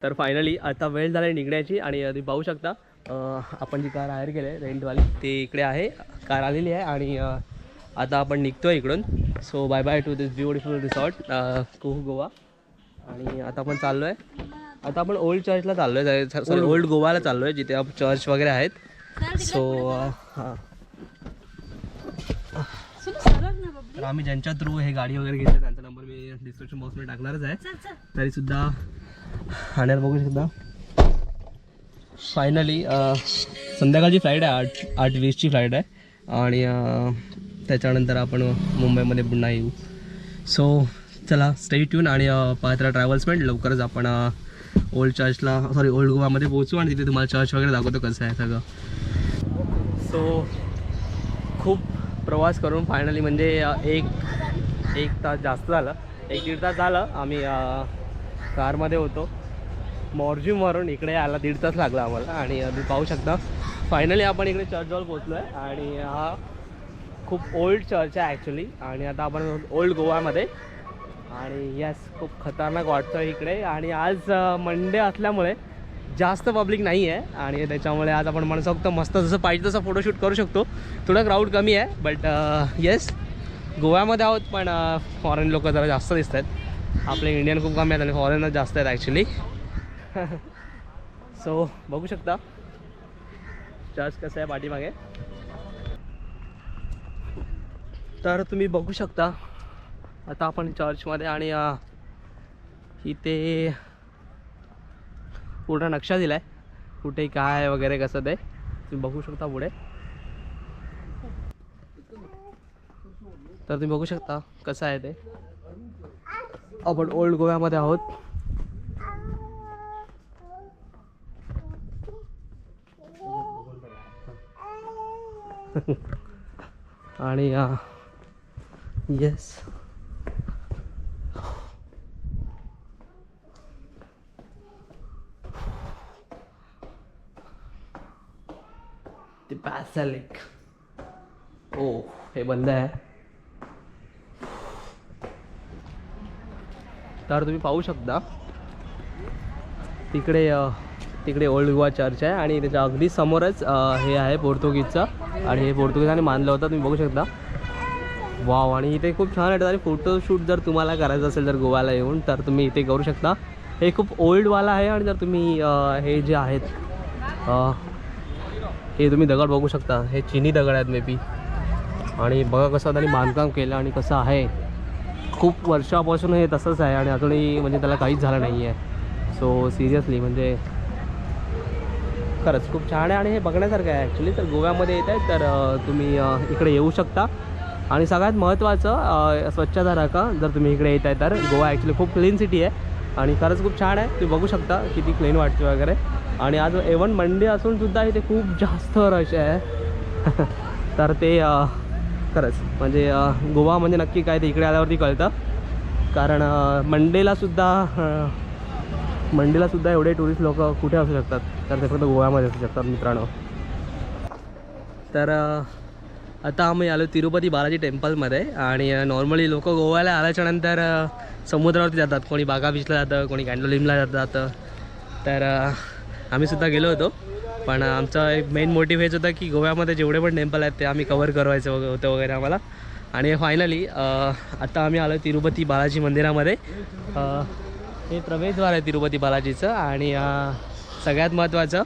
तर फायनली आता वेळ झाला निघण्याची आणि तुम्ही पाहू शकता आपण जी कार हायर केली आहे रेंटवाली ती इकडे आहे, कार आलेली आहे आणि आता आपण निघतो इकडून. So bye bye to this beautiful resort Kuhu Goa. आणि आता आपण चाललो आहे, आता आपण ओल्ड चर्चला चाललो आहे, सॉरी ओल्ड गोवाला चाललो आहे जिथे चर्च वगैरे आहेत. सो हां, तर आम्ही ज्यांच्या थ्रू हे गाडी वगैरे घेतली त्यांचा नंबर मी डिस्क्रिप्शन बॉक्समध्ये टाकणारच आहे. तरीसुद्धा ठाण्याला बघू शकता. फायनली संध्याकाळची फ्लाईट आहे, 8:20ची फ्लाईट आहे आणि त्याच्यानंतर आपण मुंबईमध्ये पुन्हा येऊ. सो चला स्टे ट्यून आणि पात्रा ट्रॅव्हल्समेंट लवकरच आपण ओल्ड चर्चला ओल्ड गोवामध्ये पोहोचू आणि तिथे तुम्हाला चर्च वगैरे दाखवतो कसं आहे सगळं. सो खूप प्रवास करून फायनली म्हणजे एक तास जास्त झालं, 1-1.5 तास झालं आम्ही कारमध्ये होतो. मॉर्जिमवरून इकडे यायला 1.5 तास लागला आम्हाला आणि तुम्ही पाहू शकता फायनली आपण इकडे चर्चजवळ पोहोचलो आहे. आणि हा खूप ओल्ड चर्च आहे ॲक्च्युली आणि आता आपण ओल्ड गोवामध्ये. आणि यस खूप खतरनाक वाटतं इकडे आणि आज मंडे असल्यामुळे जास्त पब्लिक नाही आहे आणि त्याच्यामुळे आज आपण म्हणू शकतो मस्त जसं पाहिजे तसं फोटोशूट करू शकतो. थोडं क्राऊड कमी आहे बट येस गोव्यामध्ये आहोत पण फॉरेन लोक जरा जास्त दिसत आहेत. आपले इंडियन खूप कमी आहेत आणि फॉरेनच जास्त आहेत ॲक्च्युली. सो बघू शकता चर्च कसं आहे पाठीमागे. तर तुम्ही बघू शकता आता आपण चर्चमध्ये आणि इथे पूर्ण नक्षा दिला आहे कुठे काय वगैरे कसं ते तुम्ही बघू शकता पुढे. तर तुम्ही बघू शकता कसं आहे ते. आपण ओल्ड गोव्यामध्ये आहोत. आणि येस ते बॅसिलिक ओ हे बंद आहे. तर तुम्ही पाहू शकता तिकडे ओल्ड गोवा चर्च आहे आणि त्याच्या अगदी समोरच हे आहे पोर्तुगीजचं आणि हे पोर्तुगीजांनी बांधलं होतं तुम्ही बघू शकता. वाव. आणि इथे खूप छान वाटतं आणि फोटोशूट जर तुम्हाला करायचं असेल जर गोव्याला येऊन तर तुम्ही इथे करू शकता. हे खूप ओल्डवाला आहे आणि जर तुम्ही हे जे आहेत हे तुम्ही दगड बघू शकता, हे चिनी दगड आहेत मे बी. आणि बघा कसं त्यांनी बांधकाम केलं आणि कसं आहे, खूप वर्षापासून हे तसंच आहे आणि अजूनही म्हणजे त्याला काहीच झालं नाही आहे. सो सिरियसली म्हणजे खरंच खूप छान आहे आणि हे बघण्यासारखं आहे ॲक्च्युली. तर गोव्यामध्ये येत आहे तर तुम्ही इकडे येऊ शकता. आणि सगळ्यात महत्त्वाचं स्वच्छता राखा जर तुम्ही इकडे येत आहे तर. गोवा ॲक्च्युली खूप क्लीन सिटी आहे आणि खरंच खूप छान आहे. तुम्ही बघू शकता किती क्लीन वाटते वगैरे. आणि आज इव्हन मंडे असूनसुद्धा इथे खूप जास्त रश आहे. तर ते खरंच म्हणजे गोवा म्हणजे नक्की काय ते इकडे आल्यावरती कळतं. कारण मंडेलासुद्धा एवढे टुरिस्ट लोक कुठे असू शकतात तर ते फक्त गोव्यामध्ये असू शकतात मित्रांनो. तर आता आम्ही आलो तिरुपती बालाजी टेम्पलमध्ये. आणि नॉर्मली लोक गोव्याला आल्याच्यानंतर समुद्रावरती जातात, कोणी बागा बीचला जातं, कोणी कॅन्डोलिमला जातं. तर आम्हीसुद्धा गेलो होतो पण आमचा एक मेन मोटिव्ह हेच होता की गोव्यामध्ये जेवढे पण टेम्पल आहेत ते आम्ही कवर करवायचं होतं वगैरे आम्हाला. आणि फायनली आता आम्ही आलो तिरुपती बालाजी मंदिरामध्ये. हे प्रवेशद्वार आहे तिरुपती बालाजीचं. आणि सगळ्यात महत्त्वाचं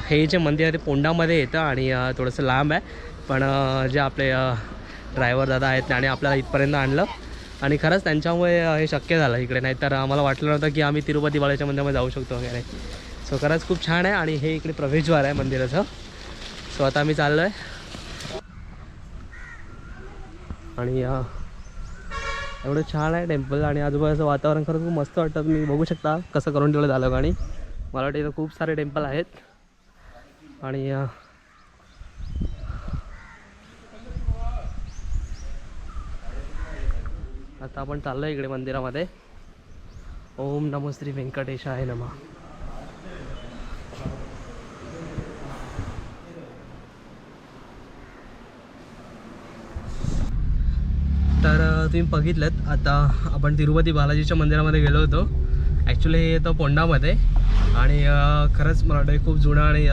हे जे मंदिर आहे ते पोंडामध्ये येतं आणि थोडंसं लांब आहे पण जे आपले ड्रायव्हर दादा आहेत त्याने आपल्याला इथपर्यंत आणलं आणि खरंच त्यांच्यामुळे हे शक्य झालं इकडे. नाही तर आम्हाला वाटलं नव्हतं की आम्ही तिरुपती बालाजीच्या मंदिरामध्ये जाऊ शकतो वगैरे. सो खरंच खूप छान आहे आणि हे इकडे प्रवेशद्वार आहे मंदिराचं. सो आता आम्ही चाललो आहे आणि एवढं छान आहे टेम्पल आणि आजूबाजूचं वातावरण खरंच खूप मस्त वाटतं. तुम्ही बघू शकता कसं करून ठेवलं झालं. आणि मला वाटतं इथं खूप सारे टेम्पल आहेत. आणि आता आपण चाललो आहे इकडे मंदिरामध्ये. ओम नमो श्री व्यंकटेशाय नमः. तर तुम्ही बघितलं आता आपण तिरुपती बालाजीच्या मंदिरामध्ये गेलो होतो ॲक्च्युली हे येतं पोंडामध्ये आणि खरंच मला वाटतं खूप जुनं आणि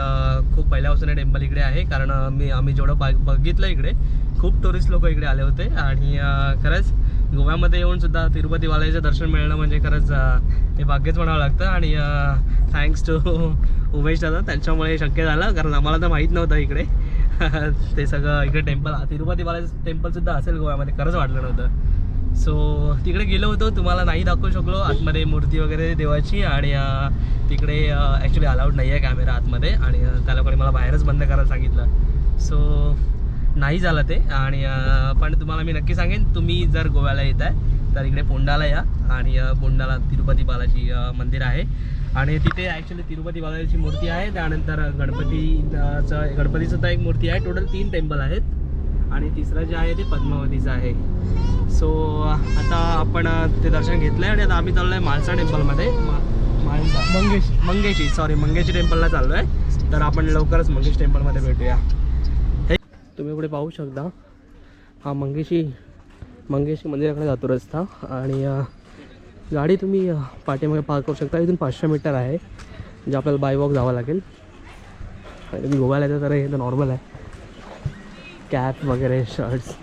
खूप पहिल्यापासून हे टेम्पल इकडे आहे. कारण आम्ही जेवढं बघितलं इकडे खूप टुरिस्ट लोक इकडे आले होते आणि खरंच गोव्यामध्ये येऊन सुद्धा तिरुपती बालाजीचं दर्शन मिळणं म्हणजे खरंच हे भाग्यच म्हणावं लागतं. आणि थँक्स टू उमेश दादा, त्यांच्यामुळे शक्य झालं, कारण आम्हाला तर माहीत नव्हतं इकडे ते सगळं इकडे टेम्पल तिरुपती बालाजी टेम्पलसुद्धा असेल गोव्यामध्ये, खरंच वाटलं नव्हतं. सो तिकडे गेलो होतो, तुम्हाला नाही दाखवू शकलो आतमध्ये मूर्ती वगैरे देवाची. आणि तिकडे ॲक्च्युली अलाउड नाही आहे कॅमेरा आतमध्ये आणि त्या लोकांनी मला बाहेरच बंद करायला सांगितलं. सो नाही झालं ते. आणि पण तुम्हाला मी नक्की सांगेन, तुम्ही जर गोव्याला येत आहे तर इकडे पोंडाला या. आणि पोंडाला तिरुपती बालाजी मंदिर आहे आणि तिथे ॲक्च्युली तिरुपती बालाजीची मूर्ती आहे. त्यानंतर गणपतीसुद्धा एक मूर्ती आहे. टोटल 3 टेम्पल आहेत आणि तिसरं जे आहे ते पद्मावतीचं आहे. सो आता आपण ते दर्शन घेतलं आहे आणि आता आम्ही चाललो आहे माळसा टेम्पलमध्ये. मंगेशी टेम्पलला चाललो आहे. तर आपण लवकरच मंगेश टेम्पलमध्ये भेटूया. तुम्ही पुढे पाहू शकता, हा मंगेशी मंदिराकडे जातो रस्ता. आणि गाडी तुम्ही पाठीमागे पार्क करू शकता. इथून 500 मीटर आहे, जे आपल्याला बाय वॉक जावं लागेल. आणि तुम्ही गोव्याला येतं तर हे तर नॉर्मल आहे, कॅप वगैरे, शर्ट्स.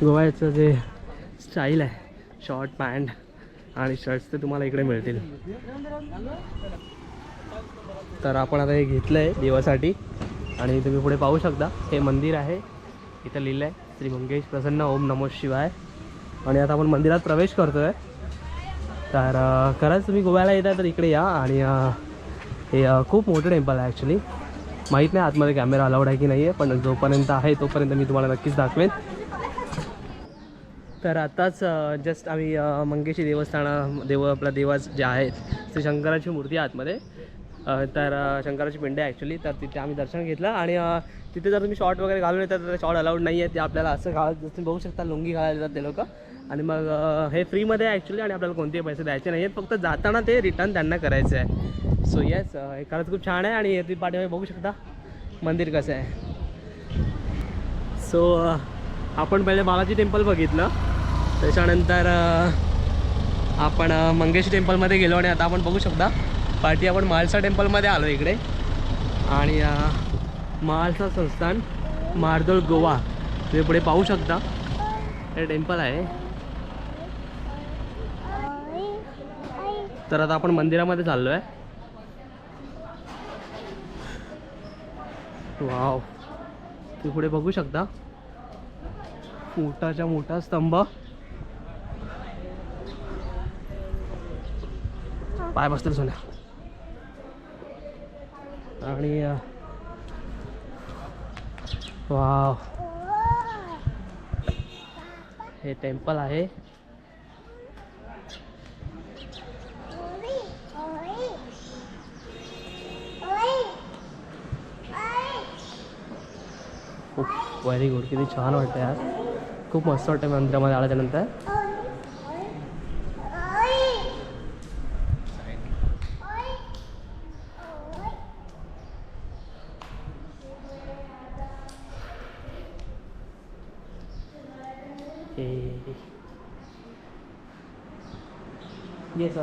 गोव्याचं जे स्टाईल आहे, शॉर्ट पॅन्ट आणि शर्ट्स, ते तुम्हाला इकडे मिळतील. तर आपण आता हे घेतलं आहे देवासाठी आणि तुम्ही पुढे पाहू शकता हे मंदिर आहे. इथं लिहिलं आहे श्री मंगेश प्रसन्न ओम नमो शिवाय. आणि आता आपण मंदिरात प्रवेश करतो आहे. तर खरंच तुम्ही गोव्याला येता तर इकडे या. आणि हे खूप मोठं टेम्पल आहे ॲक्च्युली. माहीत नाही आतमध्ये कॅमेरा अलाउड आहे की नाही आहे, पण जोपर्यंत आहे तोपर्यंत मी तुम्हाला नक्कीच दाखवेन. तर आताच जस्ट आम्ही मंगेशी आपला देवाच जे आहेत श्री शंकराची मूर्ती आहे आतमध्ये. तर शंकराची पिंड आहे ॲक्च्युली. तर तिथे आम्ही दर्शन घेतलं आणि तिथे जर तुम्ही शॉर्ट वगैरे घालून येतात तर शॉर्ट अलाउड नाही आहे. ते आपल्याला असं जसं तुम्ही बघू शकता लुंगी घालायला येतात ते लोक. आणि मग हे फ्रीमध्ये आहे ॲक्च्युली आणि आपल्याला कोणतेही पैसे द्यायचे नाही आहेत, फक्त जाताना ते रिटर्न त्यांना करायचं आहे. सो येस, हे खरंच खूप छान आहे. आणि तुम्ही पाठीमागे बघू शकता मंदिर कसं आहे. सो आपण पहिले बालाजी टेम्पल बघितलं, त्याच्यानंतर आपण मंगेशी टेम्पलमध्ये गेलो आणि आता आपण बघू शकता पाठी आपण माळसा टेम्पलमध्ये आलो इकडे. आणि माळसा संस्थान मार्दोळ गोवा तुम्ही पुढे पाहू शकता, हे टेम्पल आहे. तर आता आपण मंदिरामध्ये चाललो आहे. वाव, तुम्ही पुढे बघू शकता मोठाच्या मोठा स्तंभ. पाय बसतील सोन्या. आणि वाव, हे टेम्पल आहे. खूप व्हेरी गुड, किती छान वाटतं यार, खूप मस्त वाटतं मंदिरामध्ये आल्याच्यानंतर. येस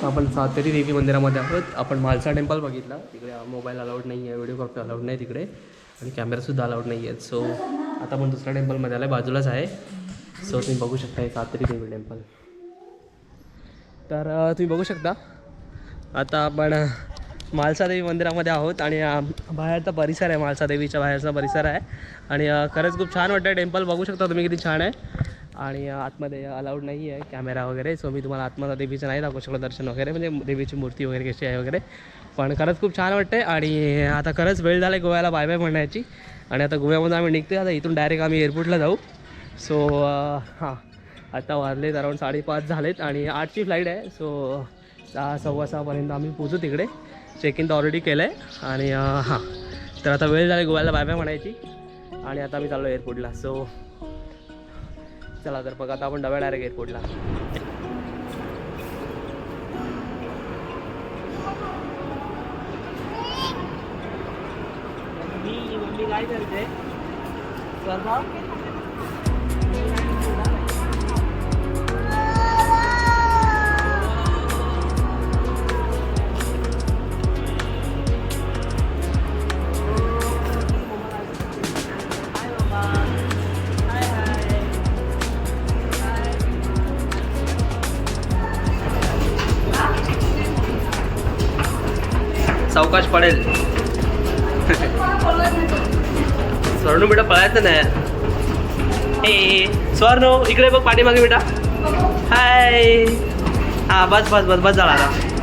आपण सातेरी देवी मंदिरामध्ये आहोत. आपण माळसा टेम्पल बघितला, तिकडे मोबाईल अलाउड नाही आहे, व्हिडिओग्राफी अलाउड नाही तिकडे, आणि कॅमेरासुद्धा अलाउड नाही आहेत. सो आता आपण दुसऱ्या टेम्पलमध्ये आलं आहे, बाजूलाच आहे. सो तुम्ही बघू शकता हे सातेरी देवी टेम्पल. तर तुम्ही बघू शकता आता आपण माळसा देवी मंदिरामध्ये आहोत आणि बाहेरचा परिसर आहे, माळसा देवीच्या बाहेरचा परिसर आहे. आणि खरंच खूप छान वाटतं. टेम्पल बघू शकता तुम्ही किती छान आहे. आणि आतमध्ये अलाउड नाही आहे कॅमेरा वगैरे, सो मी तुम्हाला आतमध्ये देवीचं नाही दाखवू शकलो दर्शन वगैरे, म्हणजे देवीची मूर्ती वगैरे कशी आहे वगैरे. पण खरंच खूप छान वाटते. आणि आता खरंच वेळ झाला आहे गोव्याला बाय बाय म्हणण्याची. आणि आता गोव्यामध्ये आम्ही निघतो. आता इथून डायरेक्ट आम्ही एअरपोर्टला जाऊ. सो हां, आता वाजलेत अराऊंड 5:30 झालेत आणि 8ची फ्लाईट आहे. सो 6, 6:15पर्यंत आम्ही पोचू तिकडे. चेक इन तर ऑलरेडी केलं आहे. आणि हां, तर आता वेळ झाला गोव्याला बाय बाय म्हणायची आणि आता मी चाललो एअरपोर्टला. सो चला तर बघा, आता आपण डायरेक्ट एअरपोर्टला. काय करते सावकाश पडेल. स्वर्णू बेटा पळायचं नाही. ए स्वर्णू इकडे बघ पाठीमागे बेटा. हाय. हा बस बस बस बस झाला आता.